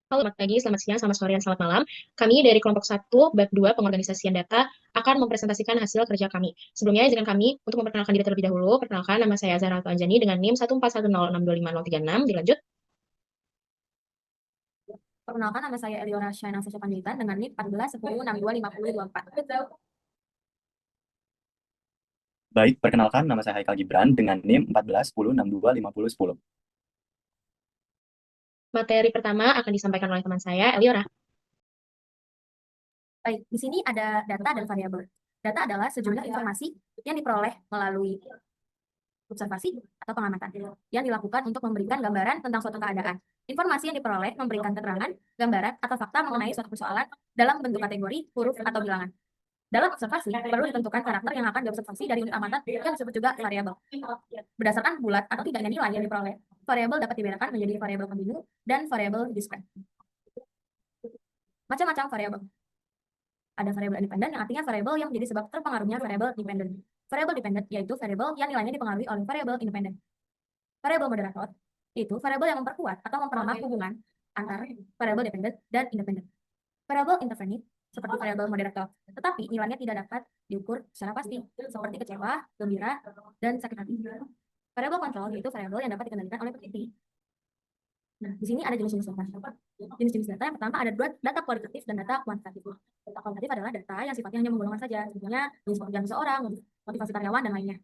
Halo, selamat pagi, selamat siang, selamat sore, dan selamat malam. Kami dari kelompok 1, BAK 2, Pengorganisasian Data, akan mempresentasikan hasil kerja kami. Sebelumnya, izinkan kami untuk memperkenalkan diri terlebih dahulu. Perkenalkan, nama saya Zahra Anjani dengan NIM 141062536. Dilanjut. Perkenalkan, nama saya Eliora Shaina Sasha Panjaitan dengan NIM 1410625024. Baik, perkenalkan nama saya Haikal Gibran dengan NIM 1410625010. Materi pertama akan disampaikan oleh teman saya, Eliora. Baik, di sini ada data dan variabel. Data adalah sejumlah informasi yang diperoleh melalui observasi atau pengamatan yang dilakukan untuk memberikan gambaran tentang suatu keadaan. Informasi yang diperoleh memberikan keterangan, gambaran, atau fakta mengenai suatu persoalan dalam bentuk kategori, huruf, atau bilangan. Dalam observasi, perlu ditentukan karakter yang akan diobservasi dari unit amatan yang disebut juga variabel. Berdasarkan bulat atau tidaknya nilai yang diperoleh, variabel dapat dibedakan menjadi variabel kontinu dan variabel discrete. Macam-macam variabel. Ada variabel independen yang artinya variabel yang menjadi sebab terpengaruhnya variabel dependen. Variabel dependen yaitu variabel yang nilainya dipengaruhi oleh variabel independen. Variabel moderator itu variabel yang memperkuat atau memperlemah hubungan antara variabel dependen dan independen. Variabel intervenit seperti variabel moderator, tetapi nilainya tidak dapat diukur secara pasti, seperti kecewa, gembira, dan sakit hati. Variabel kontrol yaitu variabel yang dapat dikendalikan oleh peneliti. Nah, di sini ada jenis-jenis data. Jenis-jenis data yang pertama ada data kualitatif dan data kuantitatif. Data kualitatif adalah data yang sifatnya hanya menggolongkan saja, contohnya jenis pekerjaan seseorang, motivasi karyawan, dan lainnya.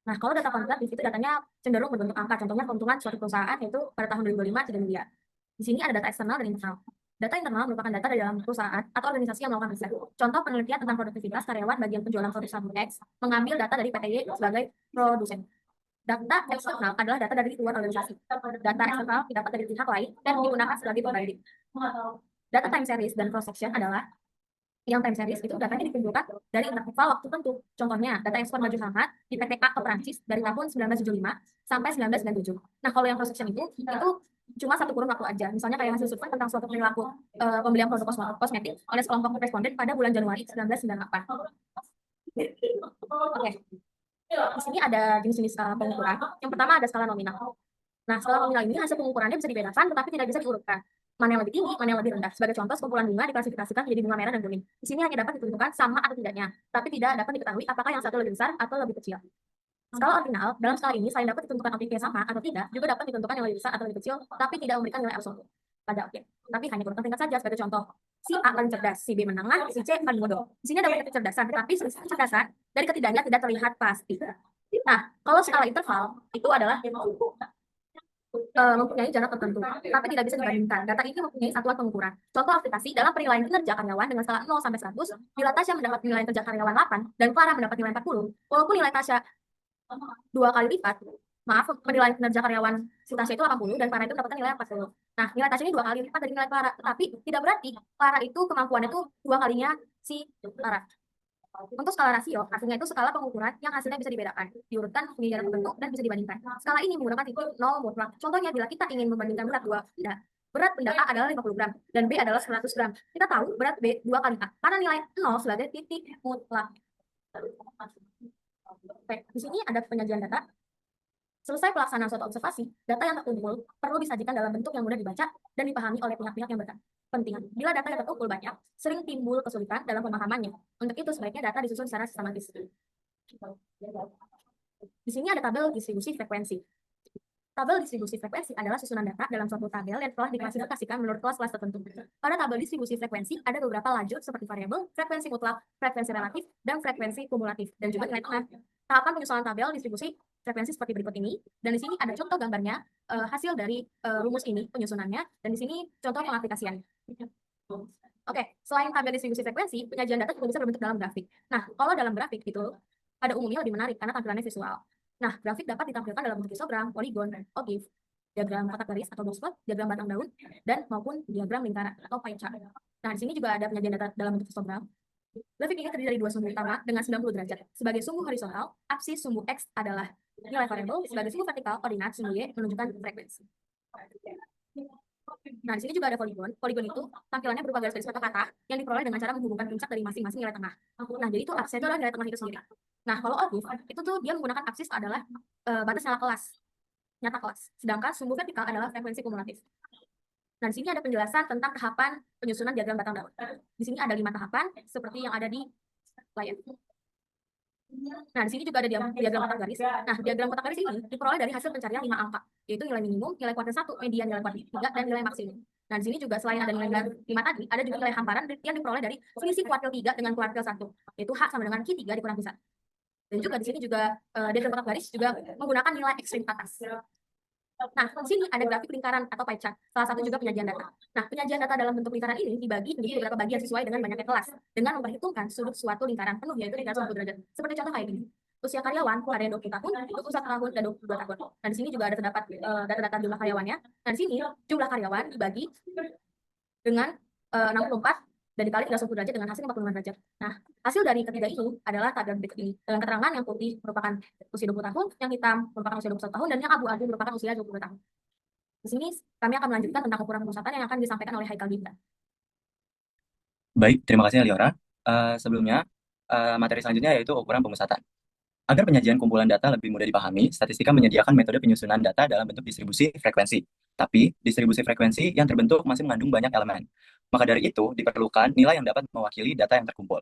Nah, kalau data kuantitatif itu datanya cenderung berbentuk angka, contohnya keuntungan suatu perusahaan yaitu pada tahun 2025 3 miliar. Di sini ada data eksternal dan internal. Data internal merupakan data dari dalam perusahaan atau organisasi yang melakukan riset. Contoh penelitian tentang produktivitas karyawan bagian penjualan produk sabun X mengambil data dari PTY sebagai produsen. Data eksternal adalah data dari luar organisasi. Data eksternal didapat dari pihak lain dan digunakan sebagai pembanding. Data time series dan cross section adalah yang time series itu datanya dikumpulkan dari interval waktu tertentu. Contohnya, data ekspor baju hangat di PT A ke Prancis dari tahun 1975 sampai 1997. Nah, kalau yang cross section itu cuma satu kurun waktu aja. Misalnya kayak hasil survei tentang suatu perilaku pembelian produk kosmetik oleh sekelompok responden pada bulan Januari 1998. Oke, di sini ada jenis-jenis pengukuran. Yang pertama ada skala nominal. Nah, skala nominal ini hasil pengukurannya bisa dibedakan, tetapi tidak bisa diurutkan. Mana yang lebih tinggi, mana yang lebih rendah. Sebagai contoh, sekumpulan bunga diklasifikasikan menjadi bunga merah dan kuning. Di sini hanya dapat ditentukan sama atau tidaknya, tapi tidak dapat diketahui apakah yang satu lebih besar atau lebih kecil. Skala ordinal, dalam skala ini selain dapat ditentukan objek yang sama atau tidak, juga dapat ditentukan yang lebih besar atau lebih kecil, tapi tidak memberikan nilai absolut pada objek. Tapi hanya berurutan tingkat saja. Sebagai contoh, si A paling cerdas, si B menengah, si C paling bodoh. Di sini ada kecerdasan, tetapi selisih kecerdasan dari ketiganya tidak terlihat pasti. Nah, kalau skala interval itu adalah mempunyai jarak tertentu, tapi tidak bisa dibandingkan. Data ini mempunyai satuan pengukuran. Contoh aplikasi dalam penilaian kinerja karyawan dengan skala 0 sampai 100, bila Tasya mendapat nilai kerja karyawan 8 dan Clara mendapat nilai 40, walaupun nilai Tasya 2 kali lipat, maaf, penilaian kinerja karyawan si Tasya itu 80 dan Clara itu mendapatkan nilai 40. Nah, nilai Tasya ini 2 kali lipat dari nilai Clara, tetapi tidak berarti Clara itu kemampuannya itu 2 kalinya si Clara. Untuk skala rasio, artinya itu skala pengukuran yang hasilnya bisa dibedakan, diurutkan menjadi jarak tertentu, dan bisa dibandingkan. Skala ini menggunakan titik 0 mutlak. Contohnya, bila kita ingin membandingkan berat dua benda, berat benda A adalah 50 gram, dan B adalah 100 gram. Kita tahu berat B 2 kali A, karena nilai 0 sebagai titik mutlak. Oke, di sini ada penyajian data. Selesai pelaksanaan suatu observasi, data yang terkumpul perlu disajikan dalam bentuk yang mudah dibaca dan dipahami oleh pihak-pihak yang berkepentingan. Bila data yang terkumpul banyak, sering timbul kesulitan dalam pemahamannya. Untuk itu, sebaiknya data disusun secara sistematis. Di sini ada tabel distribusi frekuensi. Tabel distribusi frekuensi adalah susunan data dalam suatu tabel yang telah diklasifikasikan menurut kelas-kelas tertentu. Pada tabel distribusi frekuensi ada beberapa lajur seperti variabel, frekuensi mutlak, frekuensi relatif, dan frekuensi kumulatif, dan juga nilai tengah. Tahapan penyusunan tabel distribusi frekuensi seperti berikut ini, dan di sini ada contoh gambarnya, hasil dari rumus ini penyusunannya, dan di sini contoh pengaplikasiannya. Oke, selain tabel distribusi frekuensi, penyajian data juga bisa berbentuk dalam grafik. Nah, kalau dalam grafik itu pada umumnya lebih menarik karena tampilannya visual. Nah, grafik dapat ditampilkan dalam bentuk histogram, poligon, ogif, diagram kotak garis atau box plot, diagram batang daun, dan maupun diagram lingkaran atau pie chart. Nah, di sini juga ada penyajian data dalam bentuk histogram. Grafik ini terdiri dari dua sumbu utama dengan 90 derajat. Sebagai sumbu horizontal, apsis sumbu X adalah nilai variabel, sebagai sumbu vertikal, koordinat sumbu Y menunjukkan frekuensi. Nah, di sini juga ada poligon. Poligon itu tampilannya berupa garis-garis kata-kata yang diperoleh dengan cara menghubungkan puncak dari masing-masing nilai tengah. Nah, jadi itu apsis itu adalah nilai tengah itu sendiri. Nah, kalau ogif itu tuh dia menggunakan apsis adalah batas nyala kelas, nyata kelas. Sedangkan sumbu vertikal adalah frekuensi kumulatif. Nah, di sini ada penjelasan tentang tahapan penyusunan diagram batang daun. Di sini ada 5 tahapan seperti yang ada di layar. Nah, di sini juga ada diagram kotak garis. Nah, diagram kotak garis ini diperoleh dari hasil pencarian 5 angka, yaitu nilai minimum, nilai kuartil 1, median, nilai kuartil 3, dan nilai maksimum. Nah, di sini juga selain ada nilai 5 tadi, ada juga nilai hamparan yang diperoleh dari selisih kuartil 3 dengan kuartil 1, yaitu H sama dengan Q3 dikurang Q1. Dan juga di sini juga diagram kotak garis juga menggunakan nilai ekstrim atas. Nah, di sini ada grafik lingkaran atau pie chart, salah satu juga penyajian data. Nah, penyajian data dalam bentuk lingkaran ini dibagi menjadi beberapa bagian sesuai dengan banyaknya kelas, dengan memperhitungkan sudut suatu lingkaran penuh, yaitu lingkaran 90 derajat. Seperti contoh kayak gini. Usia karyawan, ada yang 20 tahun, 21 tahun, dan 22 tahun. Nah, di sini juga ada terdapat data-data jumlah karyawannya. Nah, di sini jumlah karyawan dibagi dengan 64 dan dikali 360 derajat dengan hasil 45 derajat. Nah, hasil dari ketiga ini adalah tabel berikut ini. Dengan keterangan yang putih merupakan usia 20 tahun, yang hitam merupakan usia 21 tahun, dan yang abu-abu merupakan usia 22 tahun. Di sini kami akan melanjutkan tentang ukuran pemusatan yang akan disampaikan oleh Haikal Gibran. Baik, terima kasih Liora. Sebelumnya, materi selanjutnya yaitu ukuran pemusatan. Agar penyajian kumpulan data lebih mudah dipahami, statistika menyediakan metode penyusunan data dalam bentuk distribusi frekuensi. Tapi, distribusi frekuensi yang terbentuk masih mengandung banyak elemen. Maka dari itu, diperlukan nilai yang dapat mewakili data yang terkumpul.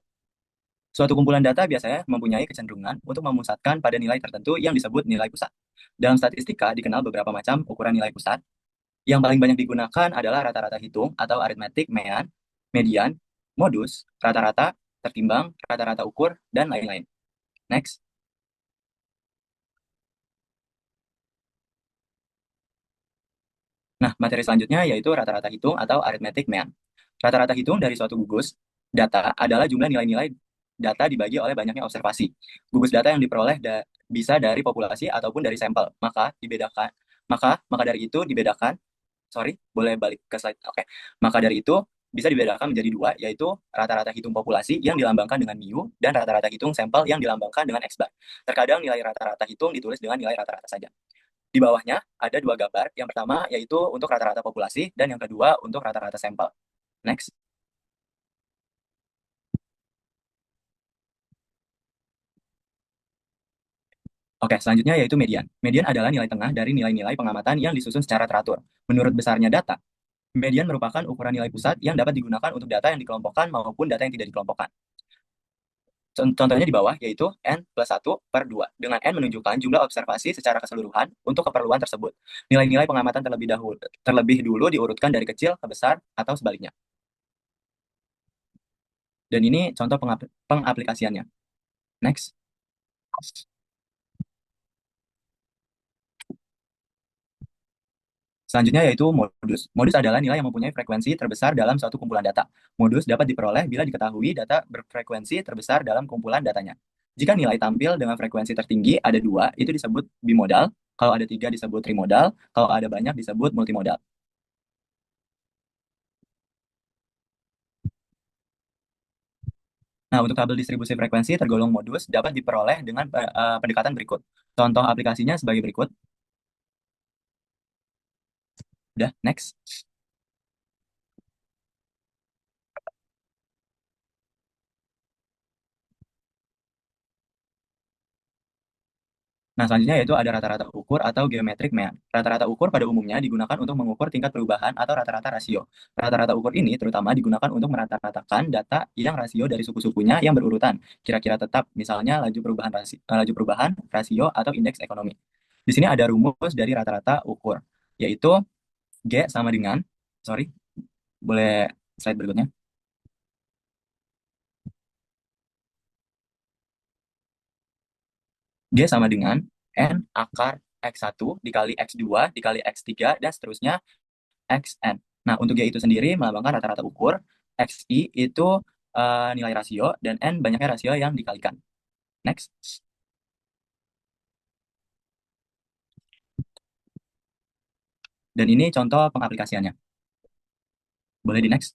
Suatu kumpulan data biasanya mempunyai kecenderungan untuk memusatkan pada nilai tertentu yang disebut nilai pusat. Dalam statistika dikenal beberapa macam ukuran nilai pusat. Yang paling banyak digunakan adalah rata-rata hitung atau arithmetic mean, median, modus, rata-rata, tertimbang, rata-rata ukur, dan lain-lain. Next. Nah, materi selanjutnya yaitu rata-rata hitung atau arithmetic mean. Rata-rata hitung dari suatu gugus data adalah jumlah nilai-nilai data dibagi oleh banyaknya observasi. Gugus data yang diperoleh bisa dari populasi ataupun dari sampel. Maka dari itu dibedakan. Sorry, boleh balik ke slide. Oke. Maka dari itu bisa dibedakan menjadi dua, yaitu rata-rata hitung populasi yang dilambangkan dengan mu dan rata-rata hitung sampel yang dilambangkan dengan x bar. Terkadang nilai rata-rata hitung ditulis dengan nilai rata-rata saja. Di bawahnya ada dua gambar. Yang pertama yaitu untuk rata-rata populasi dan yang kedua untuk rata-rata sampel. Next. Oke, selanjutnya yaitu median. Median adalah nilai tengah dari nilai-nilai pengamatan yang disusun secara teratur. Menurut besarnya data, median merupakan ukuran nilai pusat yang dapat digunakan untuk data yang dikelompokkan maupun data yang tidak dikelompokkan. Contohnya di bawah yaitu N plus 1/2, dengan N menunjukkan jumlah observasi secara keseluruhan untuk keperluan tersebut. Nilai-nilai pengamatan terlebih dulu diurutkan dari kecil ke besar atau sebaliknya. Dan ini contoh pengaplikasiannya. Next. Selanjutnya yaitu modus. Modus adalah nilai yang mempunyai frekuensi terbesar dalam suatu kumpulan data. Modus dapat diperoleh bila diketahui data berfrekuensi terbesar dalam kumpulan datanya. Jika nilai tampil dengan frekuensi tertinggi ada 2, itu disebut bimodal. Kalau ada 3 disebut trimodal. Kalau ada banyak disebut multimodal. Nah, untuk tabel distribusi frekuensi tergolong modus dapat diperoleh dengan pendekatan berikut. Contoh aplikasinya sebagai berikut. Udah, next. Nah, selanjutnya yaitu ada rata-rata ukur atau geometric mean. Rata-rata ukur pada umumnya digunakan untuk mengukur tingkat perubahan atau rata-rata rasio. Rata-rata ukur ini terutama digunakan untuk merata-ratakan data yang rasio dari suku-sukunya yang berurutan, kira-kira tetap, misalnya laju perubahan, rasio, atau indeks ekonomi. Di sini ada rumus dari rata-rata ukur, yaitu G sama dengan, sorry, boleh slide berikutnya. G sama dengan N akar X1 dikali X2 dikali X3 dan seterusnya XN. Nah, untuk G itu sendiri melambangkan rata-rata ukur, XI itu nilai rasio, dan N banyaknya rasio yang dikalikan. Next. Dan ini contoh pengaplikasiannya. Boleh di next.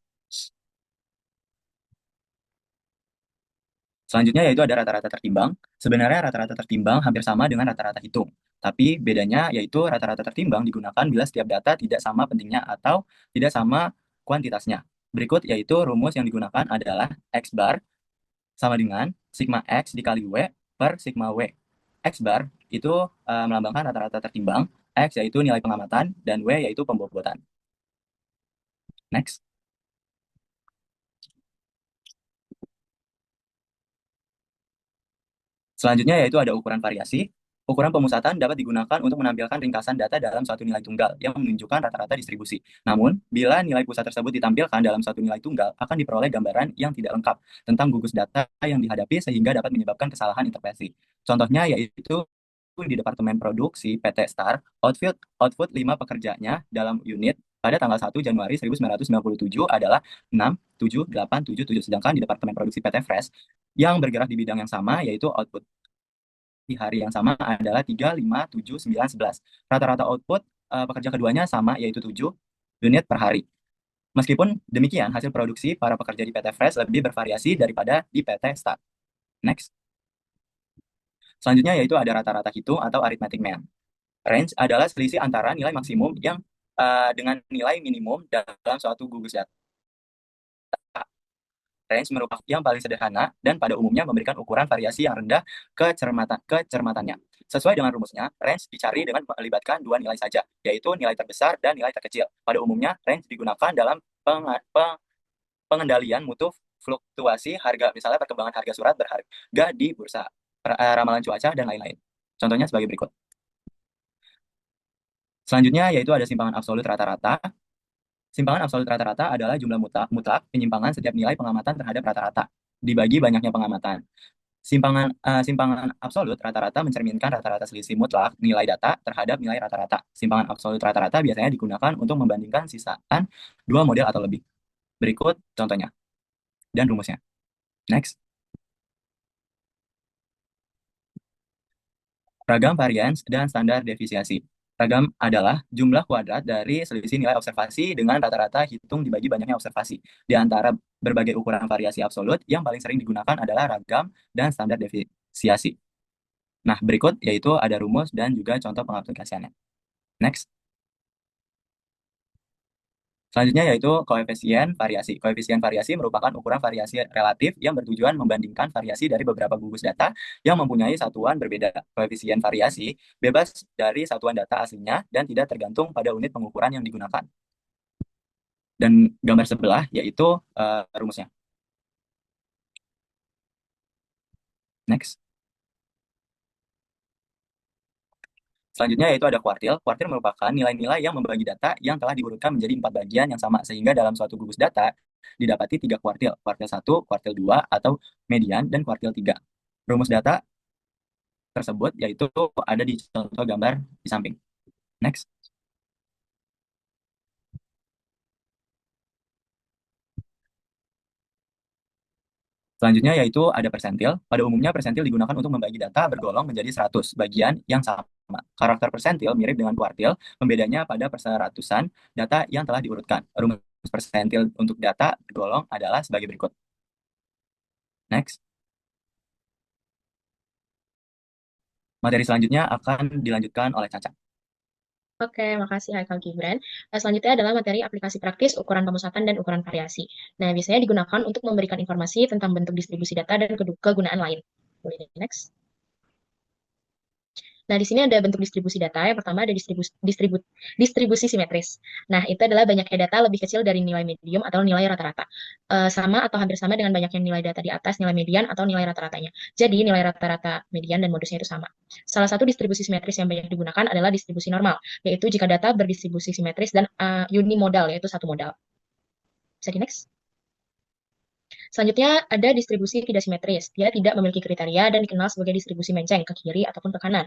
Selanjutnya yaitu ada rata-rata tertimbang. Sebenarnya rata-rata tertimbang hampir sama dengan rata-rata hitung. Tapi bedanya yaitu rata-rata tertimbang digunakan bila setiap data tidak sama pentingnya atau tidak sama kuantitasnya. Berikut yaitu rumus yang digunakan adalah X bar sama dengan sigma X dikali W per sigma W. X bar itu melambangkan rata-rata tertimbang, X yaitu nilai pengamatan, dan W yaitu pembobotan. Next. Selanjutnya yaitu ada ukuran variasi. Ukuran pemusatan dapat digunakan untuk menampilkan ringkasan data dalam suatu nilai tunggal yang menunjukkan rata-rata distribusi. Namun, bila nilai pusat tersebut ditampilkan dalam suatu nilai tunggal, akan diperoleh gambaran yang tidak lengkap tentang gugus data yang dihadapi sehingga dapat menyebabkan kesalahan interpretasi. Contohnya yaitu di Departemen Produksi PT Star, output 5 pekerjanya dalam unit pada tanggal 1 Januari 1997 adalah 67877, sedangkan di Departemen Produksi PT Fresh yang bergerak di bidang yang sama yaitu output di hari yang sama adalah 3, 5, 7, 9, 11. Rata-rata output pekerja keduanya sama yaitu 7 unit per hari. Meskipun demikian, hasil produksi para pekerja di PT Fresh lebih bervariasi daripada di PT Star. Next. Selanjutnya yaitu ada rata-rata hitung atau arithmetic mean. Range adalah selisih antara nilai maksimum yang dengan nilai minimum dalam suatu gugus data. Range merupakan yang paling sederhana dan pada umumnya memberikan ukuran variasi yang rendah kecermatannya. Sesuai dengan rumusnya, range dicari dengan melibatkan dua nilai saja, yaitu nilai terbesar dan nilai terkecil. Pada umumnya, range digunakan dalam pengendalian mutu fluktuasi harga, misalnya perkembangan harga surat berharga di bursa, ramalan cuaca, dan lain-lain. Contohnya sebagai berikut. Selanjutnya yaitu ada simpangan absolut rata-rata. Simpangan absolut rata-rata adalah jumlah mutlak penyimpangan setiap nilai pengamatan terhadap rata-rata dibagi banyaknya pengamatan. Simpangan absolut rata-rata mencerminkan rata-rata selisih mutlak nilai data terhadap nilai rata-rata. Simpangan absolut rata-rata biasanya digunakan untuk membandingkan sisaan dua model atau lebih. Berikut contohnya dan rumusnya. Next. Ragam varians dan standar deviasi. Ragam adalah jumlah kuadrat dari selisih nilai observasi dengan rata-rata hitung dibagi banyaknya observasi. Di antara berbagai ukuran variasi absolut, yang paling sering digunakan adalah ragam dan standar deviasi. Nah, berikut yaitu ada rumus dan juga contoh pengaplikasiannya. Next. Selanjutnya yaitu koefisien variasi. Koefisien variasi merupakan ukuran variasi relatif yang bertujuan membandingkan variasi dari beberapa gugus data yang mempunyai satuan berbeda. Koefisien variasi bebas dari satuan data aslinya dan tidak tergantung pada unit pengukuran yang digunakan. Dan gambar sebelah yaitu rumusnya. Next. Selanjutnya yaitu ada kuartil. Kuartil merupakan nilai-nilai yang membagi data yang telah diurutkan menjadi 4 bagian yang sama, sehingga dalam suatu gugus data didapati 3 kuartil. Kuartil 1, kuartil 2, atau median, dan kuartil 3. Rumus data tersebut yaitu ada di contoh gambar di samping. Next. Selanjutnya yaitu ada persentil. Pada umumnya persentil digunakan untuk membagi data bergolong menjadi 100 bagian yang sama. Karakter persentil mirip dengan kuartil, pembedanya pada perseratusan data yang telah diurutkan. Rumus persentil untuk data bergolong adalah sebagai berikut. Next. Materi selanjutnya akan dilanjutkan oleh Caca. Oke, makasih Haikal Gibran. Selanjutnya adalah materi aplikasi praktis ukuran pemusatan dan ukuran variasi. Nah, biasanya digunakan untuk memberikan informasi tentang bentuk distribusi data dan kegunaan lain. Boleh next. Nah, di sini ada bentuk distribusi data. Yang pertama ada distribusi simetris. Nah, itu adalah banyaknya data lebih kecil dari nilai medium atau nilai rata-rata. Sama atau hampir sama dengan banyaknya nilai data di atas nilai median atau nilai rata-ratanya. Jadi, nilai rata-rata median dan modusnya itu sama. Salah satu distribusi simetris yang banyak digunakan adalah distribusi normal, yaitu jika data berdistribusi simetris dan unimodal, yaitu satu modal. Bisa di next? Selanjutnya ada distribusi tidak simetris. Dia tidak memiliki kriteria dan dikenal sebagai distribusi menceng ke kiri ataupun ke kanan.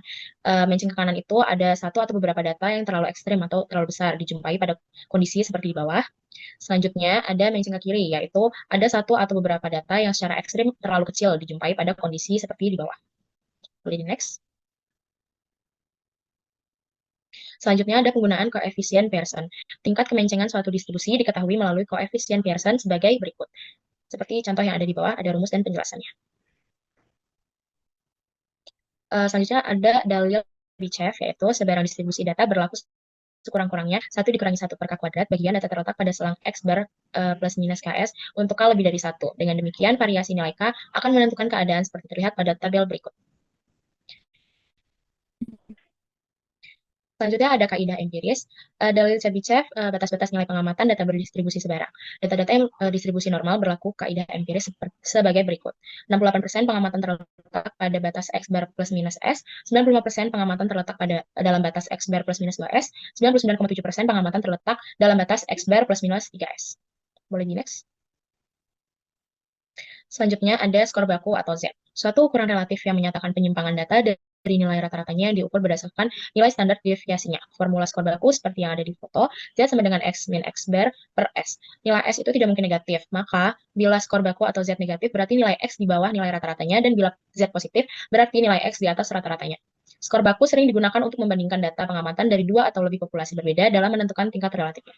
Menceng ke kanan itu ada satu atau beberapa data yang terlalu ekstrim atau terlalu besar dijumpai pada kondisi seperti di bawah. Selanjutnya ada menceng ke kiri, yaitu ada satu atau beberapa data yang secara ekstrim terlalu kecil dijumpai pada kondisi seperti di bawah. Boleh di next. Selanjutnya ada penggunaan koefisien Pearson. Tingkat kemencengan suatu distribusi diketahui melalui koefisien Pearson sebagai berikut. Seperti contoh yang ada di bawah, ada rumus dan penjelasannya. Selanjutnya ada dalil Bichev, yaitu sebarang distribusi data berlaku sekurang-kurangnya 1 dikurangi 1 per K kuadrat bagian data terletak pada selang X bar plus minus KS untuk K lebih dari 1. Dengan demikian, variasi nilai K akan menentukan keadaan seperti terlihat pada tabel berikut. Selanjutnya ada kaidah empiris. Dalil Chebyshev, batas-batas nilai pengamatan data berdistribusi sebarang. Data-data yang distribusi normal berlaku kaidah empiris sebagai berikut. 68% pengamatan terletak pada batas X bar plus minus S, 95% pengamatan terletak dalam batas X bar plus minus 2S, 99,7% pengamatan terletak dalam batas X bar plus minus 3S. Boleh di next? Selanjutnya ada skor baku atau Z. Suatu ukuran relatif yang menyatakan penyimpangan data dari nilai rata-ratanya yang diukur berdasarkan nilai standar deviasinya. Formula skor baku seperti yang ada di foto, Z sama dengan X min X bar per S. Nilai S itu tidak mungkin negatif, maka bila skor baku atau Z negatif berarti nilai X di bawah nilai rata-ratanya, dan bila Z positif berarti nilai X di atas rata-ratanya. Skor baku sering digunakan untuk membandingkan data pengamatan dari dua atau lebih populasi berbeda dalam menentukan tingkat relatifnya.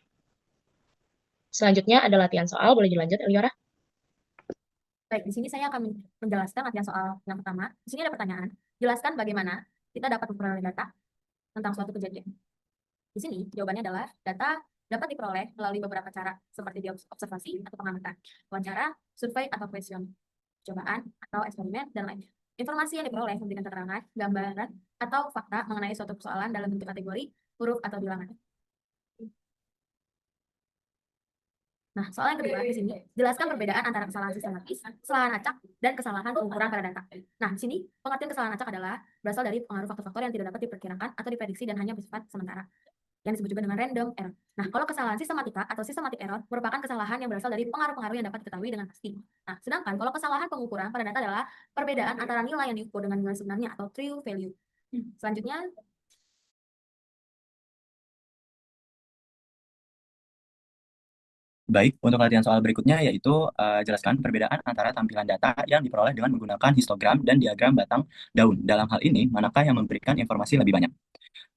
Selanjutnya ada latihan soal, boleh dilanjut, Eliora? Baik, di sini saya akan menjelaskan latihan soal yang pertama. Di sini ada pertanyaan. Jelaskan bagaimana kita dapat memperoleh data tentang suatu kejadian. Di sini jawabannya adalah data dapat diperoleh melalui beberapa cara seperti observasi atau pengamatan, wawancara, survei atau question, cobaan atau eksperimen, dan lainnya. Informasi yang diperoleh memberikan keterangan, gambaran, atau fakta mengenai suatu persoalan dalam bentuk kategori, huruf, atau bilangan. Nah, soal yang kedua di sini, jelaskan perbedaan antara kesalahan sistematis, kesalahan acak, dan kesalahan pengukuran pada data. Nah, di sini pengertian kesalahan acak adalah berasal dari pengaruh faktor-faktor yang tidak dapat diperkirakan atau diprediksi dan hanya bersifat sementara, yang disebut juga dengan random error. Nah, kalau kesalahan sistematika atau systematic error merupakan kesalahan yang berasal dari pengaruh-pengaruh yang dapat diketahui dengan pasti. Nah, sedangkan kalau kesalahan pengukuran pada data adalah perbedaan antara nilai yang diukur dengan nilai sebenarnya atau true value. Selanjutnya, Baik, untuk latihan soal berikutnya yaitu jelaskan perbedaan antara tampilan data yang diperoleh dengan menggunakan histogram dan diagram batang daun. Dalam hal ini, manakah yang memberikan informasi lebih banyak?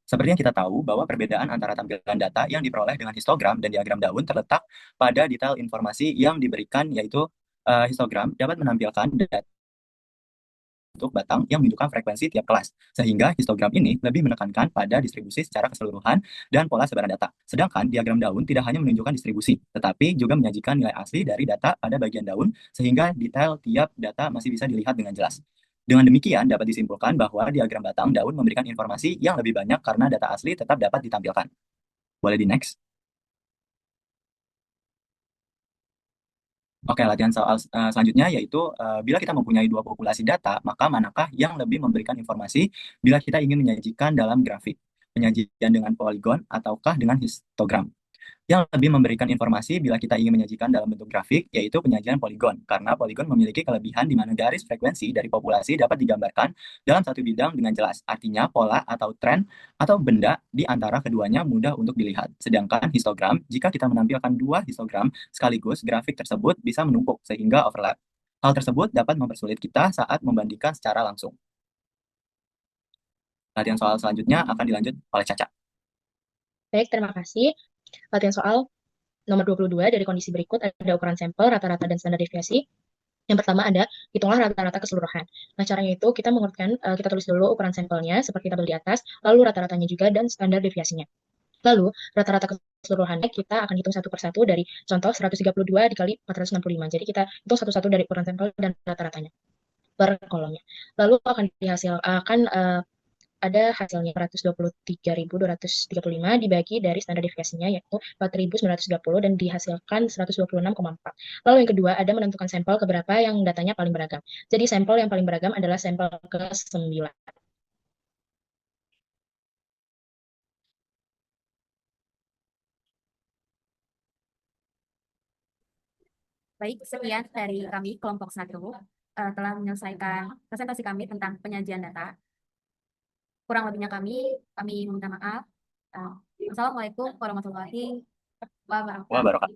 Seperti yang kita tahu bahwa perbedaan antara tampilan data yang diperoleh dengan histogram dan diagram daun terletak pada detail informasi yang diberikan, yaitu histogram dapat menampilkan data untuk batang yang menunjukkan frekuensi tiap kelas, sehingga histogram ini lebih menekankan pada distribusi secara keseluruhan dan pola sebaran data. Sedangkan diagram daun tidak hanya menunjukkan distribusi, tetapi juga menyajikan nilai asli dari data pada bagian daun, sehingga detail tiap data masih bisa dilihat dengan jelas. Dengan demikian, dapat disimpulkan bahwa diagram batang daun memberikan informasi yang lebih banyak karena data asli tetap dapat ditampilkan. Boleh di next? Oke, latihan soal selanjutnya yaitu bila kita mempunyai dua populasi data, maka manakah yang lebih memberikan informasi bila kita ingin menyajikan dalam grafik, penyajian dengan poligon, ataukah dengan histogram? Yang lebih memberikan informasi bila kita ingin menyajikan dalam bentuk grafik, yaitu penyajian poligon, karena poligon memiliki kelebihan di mana garis frekuensi dari populasi dapat digambarkan dalam satu bidang dengan jelas. Artinya pola atau tren atau benda di antara keduanya mudah untuk dilihat. Sedangkan histogram, jika kita menampilkan dua histogram sekaligus, grafik tersebut bisa menumpuk sehingga overlap. Hal tersebut dapat mempersulit kita saat membandingkan secara langsung. Latihan soal selanjutnya akan dilanjut oleh Caca. Baik, terima kasih. Latihan soal nomor 22 dari kondisi berikut ada ukuran sampel, rata-rata, dan standar deviasi. Yang pertama ada hitunglah rata-rata keseluruhan. Nah, caranya itu kita mengurutkan, kita tulis dulu ukuran sampelnya seperti tabel di atas, lalu rata-ratanya juga dan standar deviasinya. Lalu rata-rata keseluruhannya kita akan hitung satu persatu dari contoh 132 dikali 465. Jadi kita hitung satu-satu dari ukuran sampel dan rata-ratanya per kolomnya. Lalu akan ada hasilnya 123.235 dibagi dari standar deviasinya yaitu 4.930 dan dihasilkan 126,4. Lalu yang kedua ada menentukan sampel keberapa yang datanya paling beragam. Jadi sampel yang paling beragam adalah sampel ke-9. baik, sekian dari kami kelompok 1 telah menyelesaikan presentasi kami tentang penyajian data. Kurang lebihnya kami meminta maaf. Assalamualaikum warahmatullahi wabarakatuh. Wah, barokah.